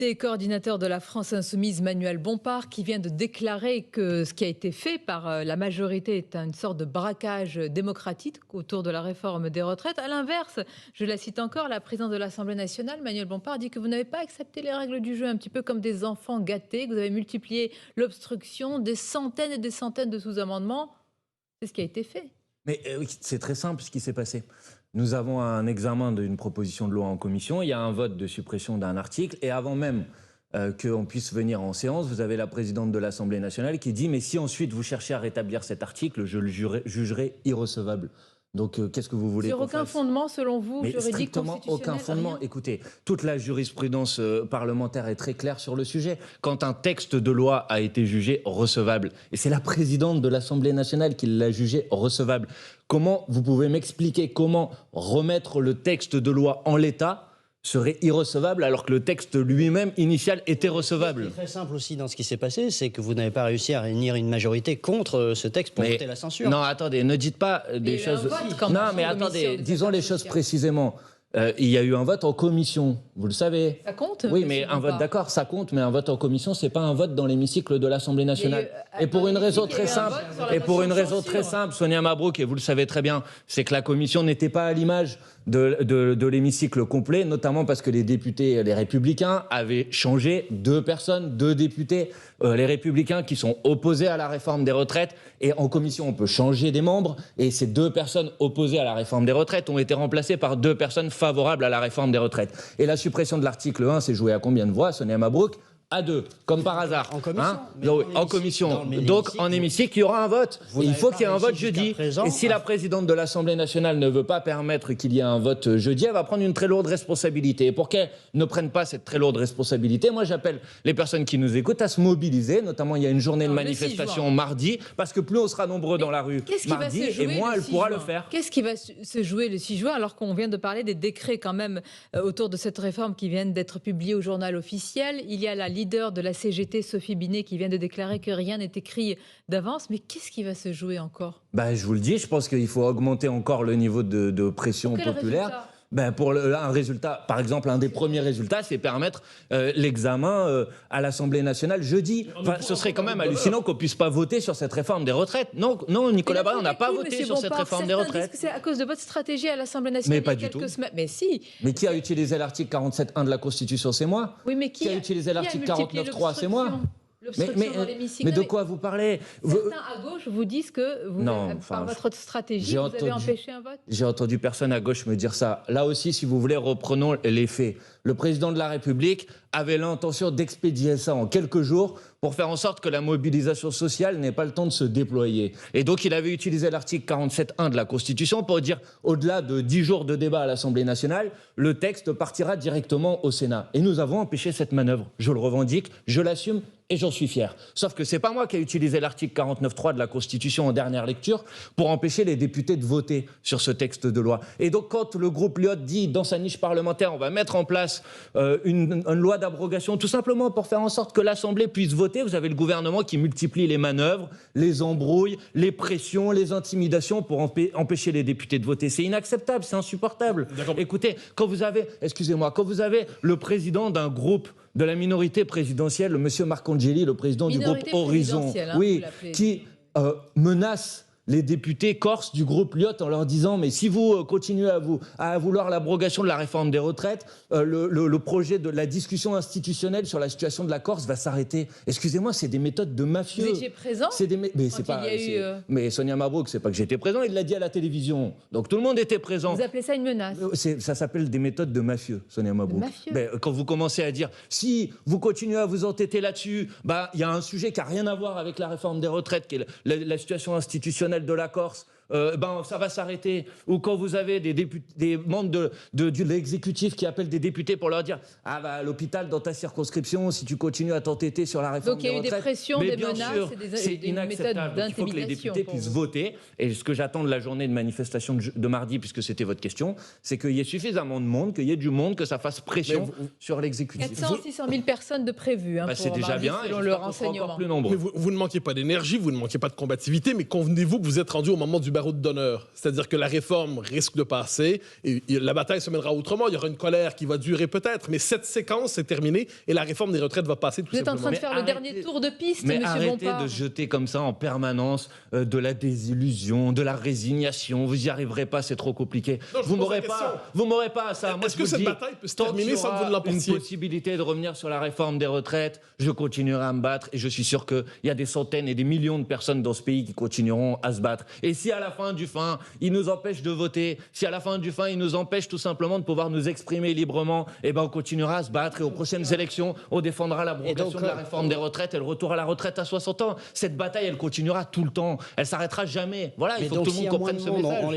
Des coordinateurs de la France Insoumise, Manuel Bompard, qui vient de déclarer que ce qui a été fait par la majorité est une sorte de braquage démocratique autour de la réforme des retraites. À l'inverse, je la cite encore, la présidente de l'Assemblée nationale, Manuel Bompard, dit que vous n'avez pas accepté les règles du jeu, un petit peu comme des enfants gâtés, que vous avez multiplié l'obstruction, des centaines et des centaines de sous-amendements. C'est ce qui a été fait. Mais oui, c'est très simple ce qui s'est passé. Nous avons un examen d'une proposition de loi en commission, il y a un vote de suppression d'un article, et avant même qu'on puisse venir en séance, vous avez la présidente de l'Assemblée nationale qui dit « mais si ensuite vous cherchez à rétablir cet article, je le jugerai irrecevable ». Donc qu'est-ce que vous voulez sur aucun fondement, selon vous, mais juridique, strictement aucun fondement. Rien. Écoutez, toute la jurisprudence parlementaire est très claire sur le sujet. Quand un texte de loi a été jugé recevable, et c'est la présidente de l'Assemblée nationale qui l'a jugé recevable, comment vous pouvez m'expliquer comment remettre le texte de loi en l'état serait irrecevable alors que le texte lui-même initial était recevable? Ce qui est très simple aussi dans ce qui s'est passé, c'est que vous n'avez pas réussi à réunir une majorité contre ce texte pour voter la censure. Non, attendez, ne dites pas des choses... Non, mais attendez, disons les choses précisément. Il y a eu un vote en commission, vous le savez. Ça compte? Oui, mais un vote, d'accord, ça compte, mais un vote en commission, c'est pas un vote dans l'hémicycle de l'Assemblée nationale. Et pour une raison très simple, Sonia Mabrouk, et vous le savez très bien, c'est que la commission n'était pas à l'image de l'hémicycle complet, notamment parce que les députés, les Républicains, avaient changé 2 personnes, 2 députés. Les Républicains qui sont opposés à la réforme des retraites, et en commission on peut changer des membres, et ces 2 personnes opposées à la réforme des retraites ont été remplacées par 2 personnes favorables à la réforme des retraites. Et la suppression de l'article 1 s'est jouée à combien de voix, Sonia Mabrouk? À 2, comme par hasard. En commission. En commission. Donc en hémicycle, il y aura un vote. Et il faut qu'il y ait un vote jeudi. Et si la présidente de l'Assemblée nationale ne veut pas permettre qu'il y ait un vote jeudi, elle va prendre une très lourde responsabilité. Et pour qu'elle ne prenne pas cette très lourde responsabilité, moi j'appelle les personnes qui nous écoutent à se mobiliser. Notamment, il y a une journée de manifestation mardi, parce que plus on sera nombreux dans la rue mardi, et moins elle pourra le faire. Qu'est-ce qui va se jouer le 6 juin, alors qu'on vient de parler des décrets quand même autour de cette réforme qui viennent d'être publiés au journal officiel? Il y a la leader de la CGT, Sophie Binet, qui vient de déclarer que rien n'est écrit d'avance. Mais qu'est-ce qui va se jouer encore? Je vous le dis, je pense qu'il faut augmenter encore le niveau de pression populaire. Pour un résultat, par exemple, un des premiers résultats, c'est permettre l'examen à l'Assemblée nationale jeudi. Ce serait quand même hallucinant qu'on puisse pas voter sur cette réforme des retraites. Non, Nicolas Barré, on n'a pas voté sur cette réforme des retraites. Disent que c'est à cause de votre stratégie à l'Assemblée nationale. Mais pas du tout. Mais si. Mais qui a utilisé l'article 47.1 de la Constitution? C'est moi. Oui, mais qui a utilisé l'article 49.3? C'est moi. Mais de quoi vous parlez? Certains à gauche vous disent que vous, par votre stratégie, vous avez empêché un vote. J'ai entendu personne à gauche me dire ça. Là aussi, si vous voulez, reprenons les faits. Le président de la République avait l'intention d'expédier ça en quelques jours pour faire en sorte que la mobilisation sociale n'ait pas le temps de se déployer. Et donc, il avait utilisé l'article 47.1 de la Constitution pour dire, au-delà de 10 jours de débat à l'Assemblée nationale, le texte partira directement au Sénat. Et nous avons empêché cette manœuvre. Je le revendique, je l'assume et j'en suis fier. Sauf que c'est pas moi qui ai utilisé l'article 49.3 de la Constitution en dernière lecture pour empêcher les députés de voter sur ce texte de loi. Et donc, quand le groupe Lyot dit, dans sa niche parlementaire, on va mettre en place une loi d'abrogation, tout simplement pour faire en sorte que l'Assemblée puisse voter, vous avez le gouvernement qui multiplie les manœuvres, les embrouilles, les pressions, les intimidations pour empêcher les députés de voter. C'est inacceptable, c'est insupportable. Écoutez, quand vous avez le président d'un groupe de la minorité présidentielle, le monsieur Marcangeli, le président du groupe Horizon, qui menace les députés corses du groupe Lyot en leur disant mais si vous continuez à vouloir l'abrogation de la réforme des retraites, le projet de la discussion institutionnelle sur la situation de la Corse va s'arrêter. Excusez-moi, c'est des méthodes de mafieux. Vous étiez présent? Mais Sonia Mabrouk, c'est pas que j'étais présent, il l'a dit à la télévision. Donc tout le monde était présent. Vous appelez ça une menace? Ça s'appelle des méthodes de mafieux, Sonia Mabrouk. Quand vous commencez à dire si vous continuez à vous entêter là-dessus, il y a un sujet qui n'a rien à voir avec la réforme des retraites, qui est la situation institutionnelle de la Corse, ça va s'arrêter. Ou quand vous avez des membres de l'exécutif qui appellent des députés pour leur dire à l'hôpital dans ta circonscription, si tu continues à t'entêter sur la réforme des retraites. Donc il y a eu des pressions, des menaces, c'est inacceptable. Il faut que les députés puissent voter. Et ce que j'attends de la journée de manifestation de mardi, puisque c'était votre question, c'est qu'il y ait suffisamment de monde, qu'il y ait du monde, que ça fasse pression sur l'exécutif. 400-600 000 personnes de prévues. C'est déjà bien, selon le renseignement. Plus nombreux. Vous ne manquez pas d'énergie, vous ne manquez pas de combativité, mais convenez-vous que vous êtes rendu au moment du la route d'honneur. C'est-à-dire que la réforme risque de passer et la bataille se mènera autrement. Il y aura une colère qui va durer peut-être, mais cette séquence est terminée et la réforme des retraites va passer tout simplement. Vous êtes en train de faire le dernier tour de piste, mais monsieur arrêtez Bompard. de jeter comme ça en permanence de la désillusion, de la résignation. Vous n'y arriverez pas, c'est trop compliqué. Non, vous m'aurez pas à ça. Moi, est-ce que cette bataille peut se terminer sans que vous ne l'emportiez? Une possibilité de revenir sur la réforme des retraites, je continuerai à me battre et je suis sûr qu'il y a des centaines et des millions de personnes dans ce pays qui continueront à se battre. Et si à la fin du fin, ils nous empêchent de voter, si à la fin du fin, ils nous empêchent tout simplement de pouvoir nous exprimer librement, eh ben on continuera à se battre et aux prochaines élections, on défendra l'abrogation de la réforme des retraites et le retour à la retraite à 60 ans. Cette bataille, elle continuera tout le temps. Elle s'arrêtera jamais. Voilà, il faut que tout le monde comprenne ce message.